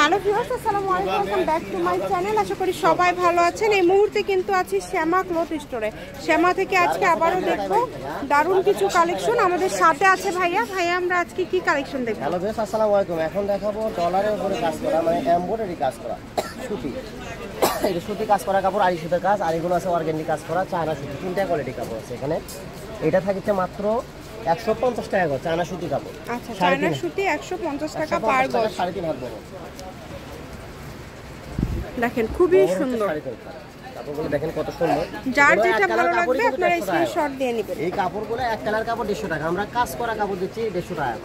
Hello viewers, আসসালামু আলাইকুম, welcome back to my channel. আশা করি সবাই ভালো আছেন। এই মুহূর্তে কিন্তু আছি শ্যামা ক্লথ স্টোরে। শ্যামা থেকে আজকে আবারও দেখবো দারুণ কিছু কালেকশন। আমাদের সাথে আছে ভাইয়া। আমরা আজকে কি কালেকশন দেখবো? হ্যালো ভিউয়ার্স, আসসালামু আলাইকুম। এখন দেখাবো ডলারের উপরে কাজ করা, মানে এমব্রয়ডারি কাজ করা সুতি। এই সুতি কাজ করা কাপড়, আড়ি সুতার কাজ, আর এগুলো আছে অর্গানিক কাজ করা চায়না সুতি। তিনটা কোয়ালিটি কাপড় আছে এখানে। এটা থাকছে মাত্র 150 টাকা গজ চায়না সুতি কাপড়। আচ্ছা, চায়না সুতি 150 টাকা পার গজ। 3.5 হাত বড়। দেখেন খুবই সুন্দর কাপড়গুলো, দেখেন কত সুন্দর। যার যেটা ভালো লাগবে আপনারা স্ক্রিনশট দিয়ে নেবেন। এই কাপড়গুলো এক কালার কাপড় 150 টাকা, আমরা কাজ করা কাপড় দিচ্ছি 150 টাকা।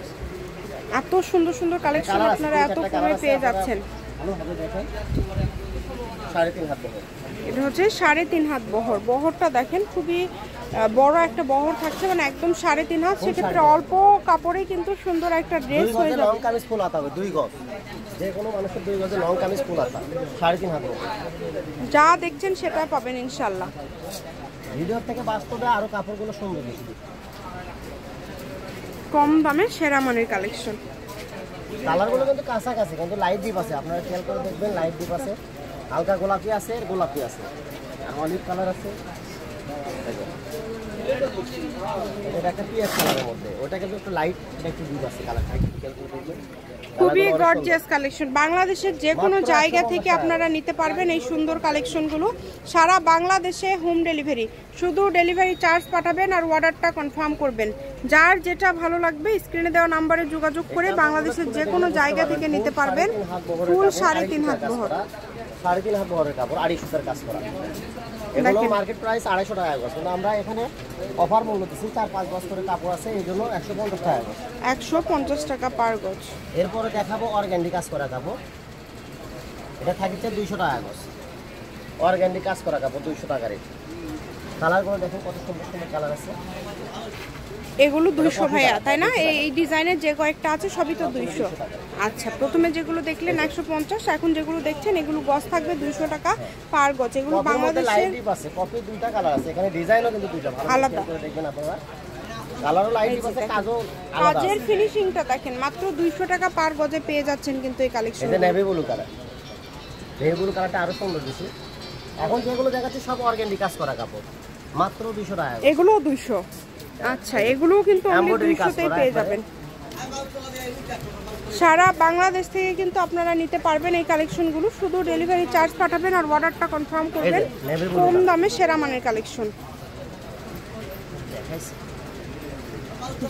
এত সুন্দর সুন্দর কালেকশন আপনারা এত কমে পেয়ে যাচ্ছেন। ভালো হবে, দেখেন 3.5 হাত বহর। এটা হচ্ছে 3.5 হাত বহর। বহরটা দেখেন খুবই বড় একটা বহর থাকছে, মানে একদম 3.5 হাত। সেক্ষেত্রে অল্প কাপড়ে কিন্তু সুন্দর একটা ড্রেস হয়ে যাবে। লং কামিজ ফুল হাতা হবে 2 গজ, যে কোনো মানুষের 2 গজে লং কামিজ ফুল হাতা 3.5 হাত বহর। যা দেখছেন সেটা পাবেন ইনশাআল্লাহ। ভিডিও থেকে বাস্তবে আরো কাপড়গুলো সুন্দর বেশি, কম দামে সেরা মানের কালেকশন। কালারগুলো কিন্তু কাছাকাছি, কিন্তু লাইট ডিপ আছে, আপনারা খেয়াল করে দেখবেন। লাইট ডিপ আছে, হালকা গোলাপি আছে, গোলাপি আছে, আর অলিভ কালার আছে। এটা একটা পিএস কালারের মধ্যে, ওটা কিন্তু একটু লাইট, এটা একটু ডিপ আছে কালারটা। খেয়াল করে দেখবেন, খুবই গর্জিয়াস কালেকশন। বাংলাদেশের যে কোনো জায়গা থেকে আপনারা নিতে পারবেন এই সুন্দর কালেকশনগুলো। সারা বাংলাদেশে হোম ডেলিভারি, শুধু ডেলিভারি চার্জ পাঠাবেন আর অর্ডারটা কনফার্ম করবেন। যার যেটা ভালো লাগবে স্ক্রিনে দেওয়া নাম্বারে যোগাযোগ করে বাংলাদেশের যে কোনো জায়গা থেকে নিতে পারবেন। ফুল 3.5 হাত বহর, 3.5 হাত বহরের কাপড়, আড়ি সুতার কাজ করা। এগুলো মার্কেট প্রাইস 250 টাকা গজ, কিন্তু আমরা এখানে অফার মূল্য দিচ্ছি। 4-5 গজ করে কাপড় আছে, এই জন্য 150 টাকা গজ, 150 টাকা পার গজ। এরপরে দেখাবো অর্গানিক কাজ করা কাপড়। এটা থাকছে 200 টাকা গজ। অর্গানিক কাজ করা কাপড় 200 টাকা রেট। কালারগুলো দেখুন কত সুন্দর সুন্দর কালার আছে। এগুলো 200 ভাইয়া, তাই না? এই ডিজাইনের যে কয়েকটা আছে সবই তো 200। আচ্ছা, প্রথমে যেগুলো দেখলেন 150, এখন যেগুলো দেখছেন এগুলো গজ থাকবে 200 টাকা পার গজ। এগুলো বাংলাদেশের লাইট ডিপ আছে, কপি দুইটা কালার আছে এখানে, ডিজাইনও কিন্তু দুইটা আলাদা করে দেখবেন আপনারা। কালারও লাইট ডিপ আছে, কাজও আলাদা। কাজের ফিনিশিংটা দেখেন, মাত্র 200 টাকা পার গজে পেয়ে যাচ্ছেন কিন্তু এই কালেকশন। এটা navy blue colour, navy blue কালারটা আরো সুন্দর দিছি। এখন যেগুলো দেখাচ্ছি সব অর্গানিক কাজ করা কাপড়, মাত্র 200 টাকা। এগুলো 200। আচ্ছা, এগুলোও কিন্তু আপনি 200তেই পেয়ে যাবেন। সারা বাংলাদেশ থেকে কিন্তু আপনারা নিতে পারবেন এই কালেকশনগুলো। শুধু ডেলিভারি চার্জ পাঠাবেন আর অর্ডারটা কনফার্ম করবেন। কম দামে সেরা মানের কালেকশন।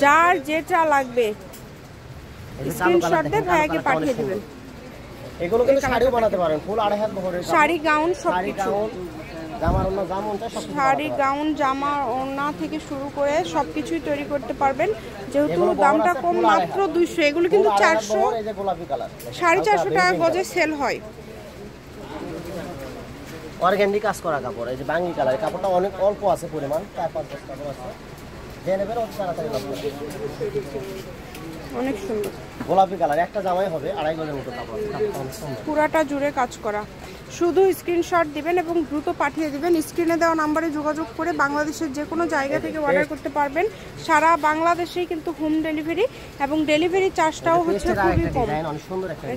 যার যেটা লাগবে স্ক্রিনশট দিয়ে ভাইয়াকে পাঠিয়ে দিবেন। এগুলো কিন্তু শাড়িও বানাতে পারেন, ফুল 2.5 হাত বহরের শাড়ি, গাউন, সবকিছু। শাড়ি, গাউন, জামা, ওড়না থেকে শুরু করে সবকিছুই তৈরি করতে পারবেন। যেহেতু দামটা কম, মাত্র 200। এগুলো কিন্তু 400, 450 টাকা গজে সেল হয়। অর্গানিক কাজ করা কাপড়, এই যে বাঙ্গি কালার কাপড়টা অনেক অল্প আছে পরিমাণ, 4-5 গজ কাপড় আছে। যে নেবেন অত তাড়াতাড়ি লাগবে। অনেক সুন্দর গোলাপি কালার, একটা জামাই হবে 2.5 গজের মতো কাপড়, পুরাটা জুড়ে কাজ করা। শুধু স্ক্রিনশট দিবেন এবং দ্রুত পাঠিয়ে দিবেন। স্ক্রিনে দেওয়া নম্বরে যোগাযোগ করে বাংলাদেশের যে কোনো জায়গা থেকে অর্ডার করতে পারবেন। সারা বাংলাদেশেই কিন্তু হোম ডেলিভারি, এবং ডেলিভারি চার্জটাও হচ্ছে খুবই কম।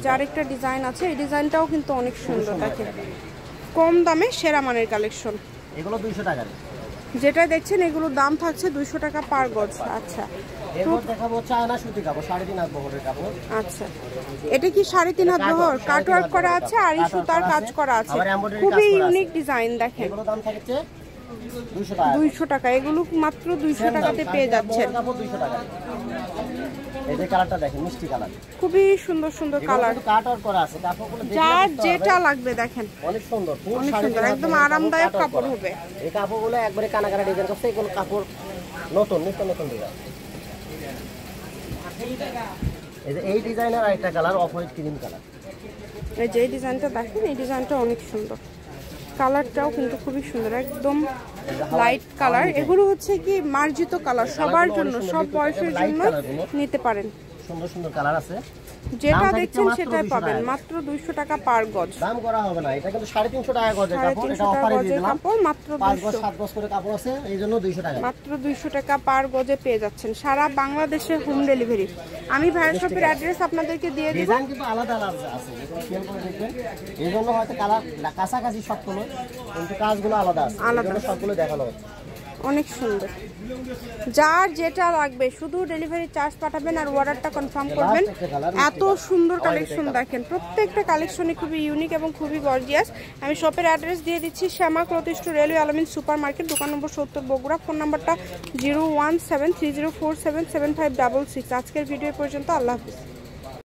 যার একটা ডিজাইন আছে, এই ডিজাইনটাও কিন্তু অনেক সুন্দর। দেখেন কম দামে সেরা মানের কালেকশন। এগুলো 200 টাকা, যেটা দেখছেন এগুলোর দাম থাকছে 200 টাকা পার গজ। আচ্ছা, এরপর দেখাবো চায়না সুতি কাপড়, 3.5 হাত বহরের কাপড়। আচ্ছা, এটা কি 3.5 হাত বহর? কাট ওয়ার্ক করা আছে আর এই সুতার কাজ করা আছে, খুবই ইউনিক ডিজাইন। দেখেন এগুলোর দাম থাকছে 200 টাকা। 200 টাকা, এগুলো মাত্র 200 টাকাতে পেয়ে যাচ্ছেন। কাপড় 200 টাকা। এই যে কালারটা দেখেন, মিষ্টি কালার, খুবই সুন্দর সুন্দর কালার। কাট ওয়ার্ক করা আছে, কাপড়গুলো যার যেটা লাগবে দেখেন অনেক সুন্দর, অনেক সুন্দর, একদম আরামদায়ক কাপড় হবে। এই কাপড়গুলো একবারে কানাকাটা ডিজাইন করছে, এগুলো কাপড় নতুন নতুন ডিজাইন। এই যে এই ডিজাইনের আরেকটা colour, off white cream colour. এই যে ডিজাইনটা দেখেন, এই ডিজাইনটা অনেক সুন্দর। কালারটাও কিন্তু খুবই সুন্দর, একদম লাইট কালার। এগুলো হচ্ছে কি মার্জিত কালার, সবার জন্য, সব বয়সের জন্য নিতে পারেন। সুন্দর সুন্দর কালার আছে। যেটা দেখছেন সেটাই পাবেন মাত্র 200 টাকা পার গজ। দাম করা হবে না, এটা কিন্তু 350 টাকা গজের কাপড়, এটা অফারে দিয়ে দিলাম। মাত্র 5 গজ 7 গজ করে কাপড় আছে, এইজন্য 200 টাকা, মাত্র 200 টাকা পার গজে পেয়ে যাচ্ছেন সারা বাংলাদেশে হোম ডেলিভারি। আমি ভাইয়ের শপের অ্যাড্রেস আপনাদেরকে দিয়ে দিব। ডিজাইন কিন্তু আলাদা আলাদা আছে, যেগুলো খেয়াল করে দেখবেন। এইজন্য হয়তো কালার কাছাকাছি সবগুলো, কিন্তু কাজগুলো আলাদা আছে, এইজন্য সবগুলো দেখানো হচ্ছে। অনেক সুন্দর, যার যেটা লাগবে শুধু ডেলিভারি চার্জ পাঠাবেন আর অর্ডারটা কনফার্ম করবেন। এত সুন্দর কালেকশন দেখেন, প্রত্যেকটা কালেকশনই খুবই ইউনিক এবং খুবই গর্জিয়াস। আমি শপের অ্যাড্রেস দিয়ে দিচ্ছি, শ্যামা ক্লথ স্টোর, রেলওয়ে আলামিন সুপার মার্কেট, দোকান নম্বর 70 বগুড়া। ফোন নাম্বারটা 01730477566। আজকের ভিডিও পর্যন্ত, আল্লাহ হাফিজ।